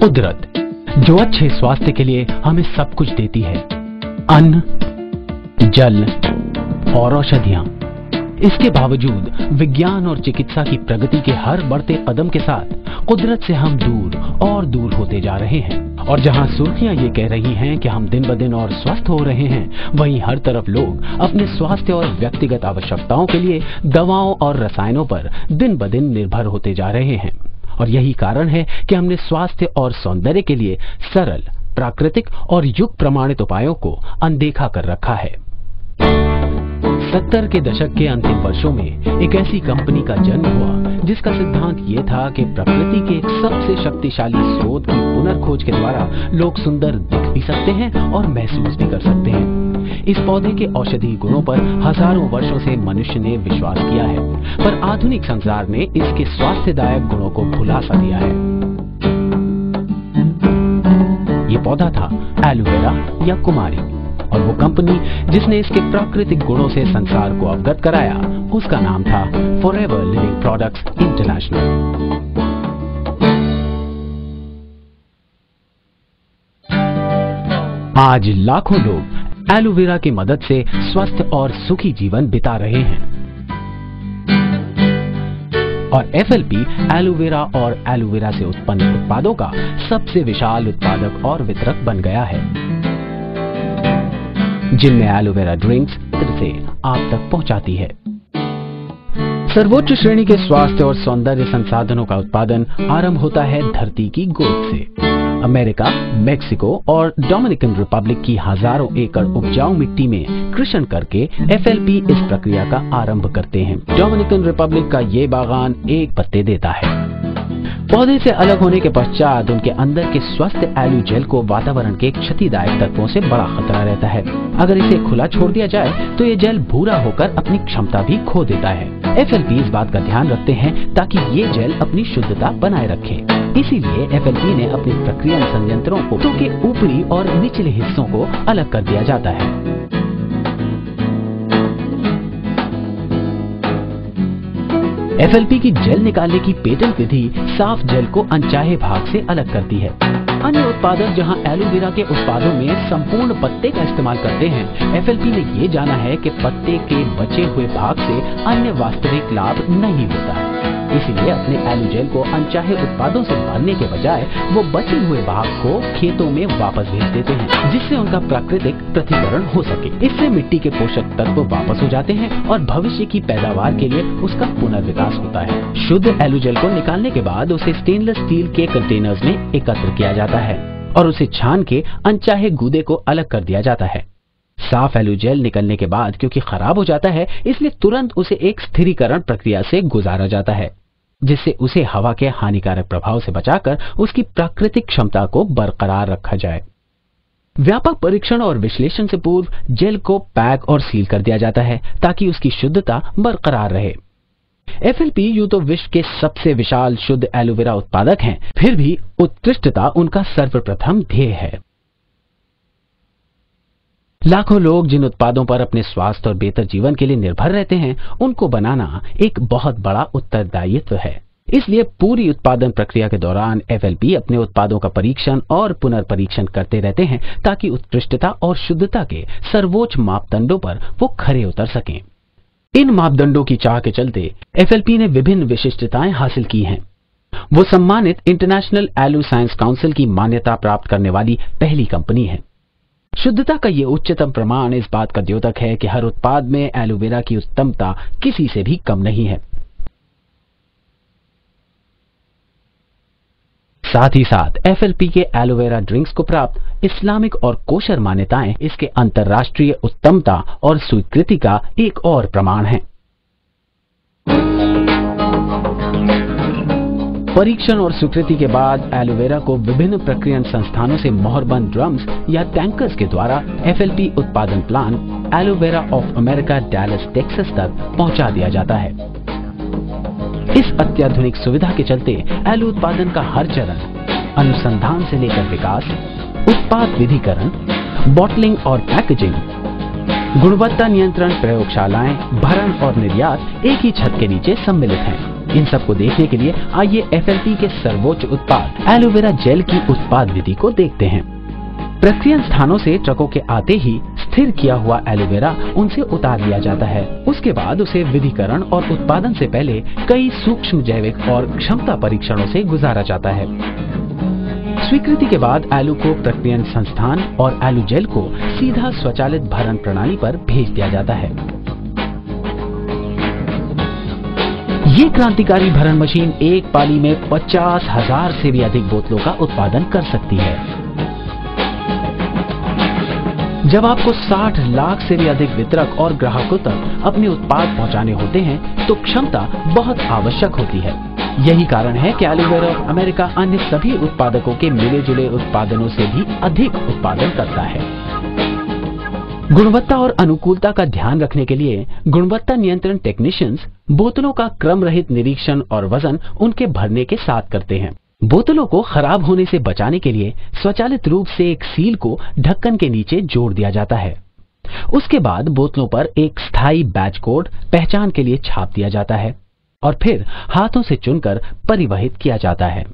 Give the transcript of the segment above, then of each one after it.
कुदरत जो अच्छे स्वास्थ्य के लिए हमें सब कुछ देती है, अन्न, जल और औषधियां। इसके बावजूद विज्ञान और चिकित्सा की प्रगति के हर बढ़ते कदम के साथ कुदरत से हम दूर और दूर होते जा रहे हैं। और जहां सुर्खियां ये कह रही हैं कि हम दिन ब दिन और स्वस्थ हो रहे हैं, वहीं हर तरफ लोग अपने स्वास्थ्य और व्यक्तिगत आवश्यकताओं के लिए दवाओं और रसायनों पर दिन ब दिन निर्भर होते जा रहे हैं। और यही कारण है कि हमने स्वास्थ्य और सौंदर्य के लिए सरल, प्राकृतिक और युग प्रमाणित उपायों को अनदेखा कर रखा है। 70 के दशक के अंतिम वर्षों में एक ऐसी कंपनी का जन्म हुआ जिसका सिद्धांत ये था कि प्रकृति के एक सबसे शक्तिशाली स्रोत की पुनर्खोज के द्वारा लोग सुंदर दिख भी सकते हैं और महसूस भी कर सकते हैं। इस पौधे के औषधीय गुणों पर हजारों वर्षों से मनुष्य ने विश्वास किया है, पर आधुनिक संसार ने इसके स्वास्थ्यदायक गुणों को भुला सा दिया है। ये पौधा था एलोवेरा या कुमारी, और वो कंपनी जिसने इसके प्राकृतिक गुणों से संसार को अवगत कराया, उसका नाम था फॉरएवर लिविंग प्रोडक्ट्स इंटरनेशनल। आज लाखों लोग एलोवेरा की मदद से स्वस्थ और सुखी जीवन बिता रहे हैं। और एफएलपी एलोवेरा और एलोवेरा से उत्पन्न उत्पादों का सबसे विशाल उत्पादक और वितरक बन गया है, जिनमें एलोवेरा ड्रिंक्स से आप तक पहुंचाती है। सर्वोच्च श्रेणी के स्वास्थ्य और सौंदर्य संसाधनों का उत्पादन आरंभ होता है धरती की गोद से। अमेरिका, मेक्सिको और डोमिनिकन रिपब्लिक की हजारों एकड़ उपजाऊ मिट्टी में कृषि करके एफएलपी इस प्रक्रिया का आरंभ करते हैं। डोमिनिकन रिपब्लिक का ये बागान एक पत्ते देता है। पौधे से अलग होने के पश्चात उनके अंदर के स्वस्थ एलो जेल को वातावरण के क्षतिदायक तत्वों से बड़ा खतरा रहता है। अगर इसे खुला छोड़ दिया जाए तो ये जेल भूरा होकर अपनी क्षमता भी खो देता है। एफएलपी इस बात का ध्यान रखते हैं ताकि ये जेल अपनी शुद्धता बनाए रखे। इसीलिए एफएलपी ने अपने प्रक्रिया संयंत्रों को के ऊपरी और निचले हिस्सों को अलग कर दिया जाता है। एफएलपी की जेल निकालने की पेटेंट विधि साफ जेल को अनचाहे भाग से अलग करती है। अन्य उत्पादक जहां एलोवेरा के उत्पादों में संपूर्ण पत्ते का इस्तेमाल करते हैं, एफएलपी ने ये जाना है कि पत्ते के बचे हुए भाग से अन्य वास्तविक लाभ नहीं होता है। इसीलिए अपने एलो जेल को अनचाहे उत्पादों से भरने के बजाय वो बचे हुए भाग को खेतों में वापस भेज देते हैं, जिससे उनका प्राकृतिक पृथक्करण हो सके। इससे मिट्टी के पोषक तत्व वापस हो जाते हैं और भविष्य की पैदावार के लिए उसका पुनर्विकास होता है। शुद्ध एलो जेल को निकालने के बाद उसे स्टेनलेस स्टील के कंटेनर्स में एकत्र किया जाता है और उसे छान के अनचाहे गूदे को अलग कर दिया जाता है। साफ एलो जेल निकलने के बाद क्योंकि खराब हो जाता है, इसलिए तुरंत उसे एक स्थिरीकरण प्रक्रिया से गुजारा जाता है, जिससे उसे हवा के हानिकारक प्रभाव से बचाकर उसकी प्राकृतिक क्षमता को बरकरार रखा जाए। व्यापक परीक्षण और विश्लेषण से पूर्व जेल को पैक और सील कर दिया जाता है ताकि उसकी शुद्धता बरकरार रहे। एफएलपी यूं तो विश्व के सबसे विशाल शुद्ध एलोवेरा उत्पादक हैं, फिर भी उत्कृष्टता उनका सर्वप्रथम ध्येय है। लाखों लोग जिन उत्पादों पर अपने स्वास्थ्य और बेहतर जीवन के लिए निर्भर रहते हैं, उनको बनाना एक बहुत बड़ा उत्तरदायित्व है। इसलिए पूरी उत्पादन प्रक्रिया के दौरान एफएलपी अपने उत्पादों का परीक्षण और पुनर्परीक्षण करते रहते हैं ताकि उत्कृष्टता और शुद्धता के सर्वोच्च मापदंडों पर वो खरे उतर सकें। इन मापदंडों की चाह के चलते एफएलपी ने विभिन्न विशिष्टताएं हासिल की हैं। वो सम्मानित इंटरनेशनल एलो साइंस काउंसिल की मान्यता प्राप्त करने वाली पहली कंपनी है। शुद्धता का ये उच्चतम प्रमाण इस बात का द्योतक है कि हर उत्पाद में एलोवेरा की उत्तमता किसी से भी कम नहीं है। साथ ही साथ एफएलपी के एलोवेरा ड्रिंक्स को प्राप्त इस्लामिक और कोशर मान्यताएं इसके अंतर्राष्ट्रीय उत्तमता और स्वीकृति का एक और प्रमाण है। परीक्षण और स्वीकृति के बाद एलोवेरा को विभिन्न प्रक्रियन संस्थानों से मोहरबंद ड्रम्स या टैंकर्स के द्वारा एफएलपी उत्पादन plant aloe vera of America Dallas Texas तक पहुंचा दिया जाता है। इस अत्याधुनिक सुविधा के चलते एलो उत्पादन का हर चरण, अनुसंधान से लेकर विकास, उत्पाद विधिकरण, बॉटलिंग और पैकेजिंग, गुणवत्ता नियंत्रण प्रयोगशालाएं, भरण और निर्यात एक ही छत के नीचे सम्मिलित हैं। इन सब को देखने के लिए आइए FLP के सर्वोच्च उत्पाद एलोवेरा जेल की उत्पाद विधि को देखते हैं। प्रक्रिया स्थानों से ट्रकों के आते ही स्थिर किया हुआ एलोवेरा उनसे उतार लिया जाता है। उसके बाद उसे विधिकरण और उत्पादन से पहले कई सूक्ष्म जैविक और क्षमता परीक्षणों से गुजारा जाता है। स्वीकृति के बाद आलू को प्रक्रियन संस्थान और आलू जेल को सीधा स्वचालित भरण प्रणाली पर भेज दिया जाता है। ये क्रांतिकारी भरण मशीन एक पाली में 50,000 से भी अधिक बोतलों का उत्पादन कर सकती है। जब आपको 60 लाख से भी अधिक वितरक और ग्राहकों तक अपने उत्पाद पहुंचाने होते हैं तो क्षमता बहुत आवश्यक होती है। यही कारण है कि एलोवेरा ऑफ अमेरिका अन्य सभी उत्पादकों के मिले जुले उत्पादनों से भी अधिक उत्पादन करता है। गुणवत्ता और अनुकूलता का ध्यान रखने के लिए गुणवत्ता नियंत्रण टेक्नीशियंस बोतलों का क्रम रहित निरीक्षण और वजन उनके भरने के साथ करते हैं। बोतलों को खराब होने से बचाने के लिए स्वचालित रूप से एक सील को ढक्कन के नीचे जोड़ दिया जाता है। उसके बाद बोतलों पर एक स्थायी बैच कोड पहचान के लिए छाप दिया जाता है और फिर हाथों से चुनकर परिवहित किया जाता है।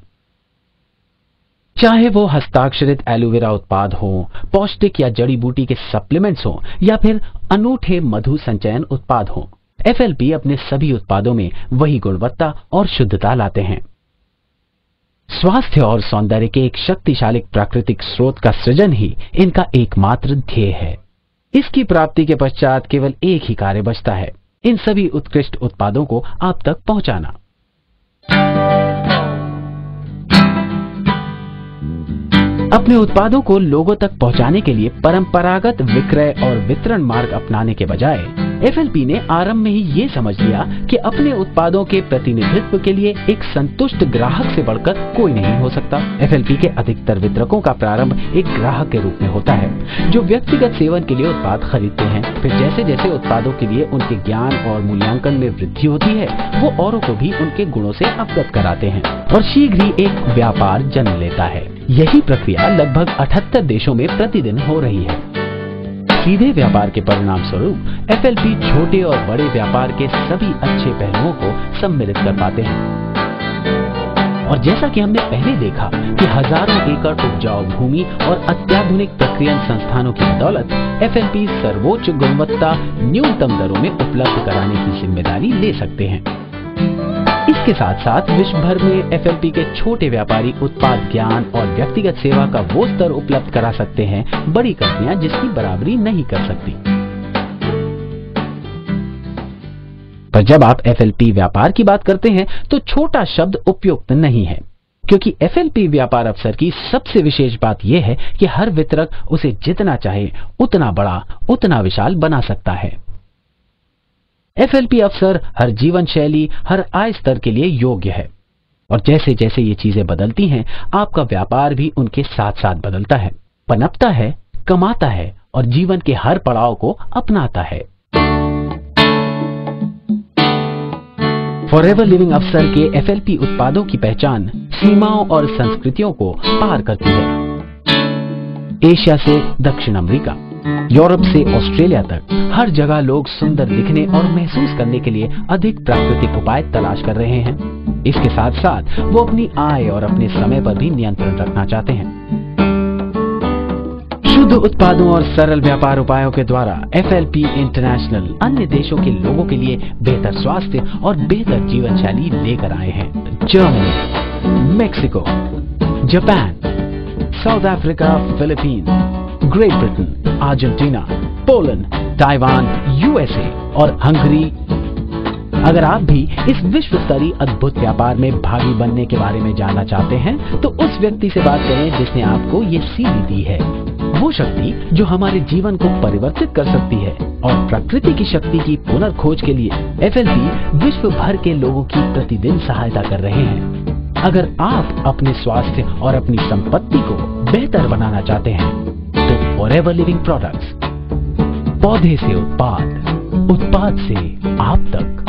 चाहे वो हस्ताक्षरित एलोवेरा उत्पाद हो, पौष्टिक या जड़ी बूटी के सप्लीमेंट्स हो या फिर अनूठे मधु संचयन उत्पाद हो, FLP अपने सभी उत्पादों में वही गुणवत्ता और शुद्धता लाते हैं। स्वास्थ्य और सौंदर्य के एक शक्तिशाली प्राकृतिक स्रोत का सृजन ही इनका एकमात्र ध्येय है। इसकी प्राप्ति के पश्चात केवल एक ही कार्य बचता है, इन सभी उत्कृष्ट उत्पादों को आप तक पहुंचाना। अपने उत्पादों को लोगों तक पहुंचाने के लिए परंपरागत विक्रय और वितरण मार्ग अपनाने के बजाय FLP ने आरंभ में ही ये समझ लिया कि अपने उत्पादों के प्रतिनिधित्व के लिए एक संतुष्ट ग्राहक से बढ़कर कोई नहीं हो सकता। FLP के अधिकतर वितरकों का प्रारंभ एक ग्राहक के रूप में होता है जो व्यक्तिगत सेवन के लिए उत्पाद खरीदते हैं। फिर जैसे जैसे उत्पादों के लिए उनके ज्ञान और मूल्यांकन में वृद्धि होती है, वो औरों को भी उनके गुणों से अवगत कराते हैं और शीघ्र ही एक व्यापार जन्म लेता है। यही प्रक्रिया लगभग 78 देशों में प्रतिदिन हो रही है। सीधे व्यापार के परिणाम स्वरूप FLP छोटे और बड़े व्यापार के सभी अच्छे पहलुओं को सम्मिलित कर पाते हैं। और जैसा कि हमने पहले देखा कि हजारों एकड़ उपजाऊ भूमि और अत्याधुनिक प्रक्रियन संस्थानों की बदौलत FLP सर्वोच्च गुणवत्ता न्यूनतम दरों में उपलब्ध कराने की जिम्मेदारी ले सकते हैं। इसके साथ साथ विश्व भर में FLP के छोटे व्यापारी उत्पाद ज्ञान और व्यक्तिगत सेवा का वो स्तर उपलब्ध करा सकते हैं बड़ी कंपनियां जिसकी बराबरी नहीं कर सकती। पर जब आप FLP व्यापार की बात करते हैं तो छोटा शब्द उपयुक्त नहीं है, क्योंकि FLP व्यापार अवसर की सबसे विशेष बात यह है कि हर वितरक उसे जितना चाहे उतना बड़ा, उतना विशाल बना सकता है। FLP अवसर हर जीवन शैली, हर आय स्तर के लिए योग्य है और जैसे जैसे ये चीजें बदलती हैं, आपका व्यापार भी उनके साथ साथ बदलता है, पनपता है, कमाता है और जीवन के हर पड़ाव को अपनाता है। फॉरएवर लिविंग अवसर के FLP उत्पादों की पहचान सीमाओं और संस्कृतियों को पार करती है। एशिया से दक्षिण अमेरिका, यूरोप से ऑस्ट्रेलिया तक हर जगह लोग सुंदर दिखने और महसूस करने के लिए अधिक प्राकृतिक उपाय तलाश कर रहे हैं। इसके साथ साथ वो अपनी आय और अपने समय पर भी नियंत्रण रखना चाहते हैं। शुद्ध उत्पादों और सरल व्यापार उपायों के द्वारा FLP इंटरनेशनल अन्य देशों के लोगों के लिए बेहतर स्वास्थ्य और बेहतर जीवन शैली लेकर आए हैं। Germany, Mexico, Japan, south Africa, Philippines, great Britain, Argentina, Poland, Taiwan, USA और हंगरी। अगर आप भी इस विश्व स्तरीय अद्भुत व्यापार में भागी बनने के बारे में जानना चाहते हैं तो उस व्यक्ति से बात करें जिसने आपको ये सीढ़ी दी है, वो शक्ति जो हमारे जीवन को परिवर्तित कर सकती है। और प्रकृति की शक्ति की पुनर्खोज के लिए FLP विश्व भर के लोगों की प्रतिदिन सहायता कर रहे हैं। अगर आप अपने स्वास्थ्य और अपनी संपत्ति को बेहतर बनाना चाहते हैं तो फॉरएवर लिविंग प्रोडक्ट्स, पौधे से उत्पाद, उत्पाद से आप तक।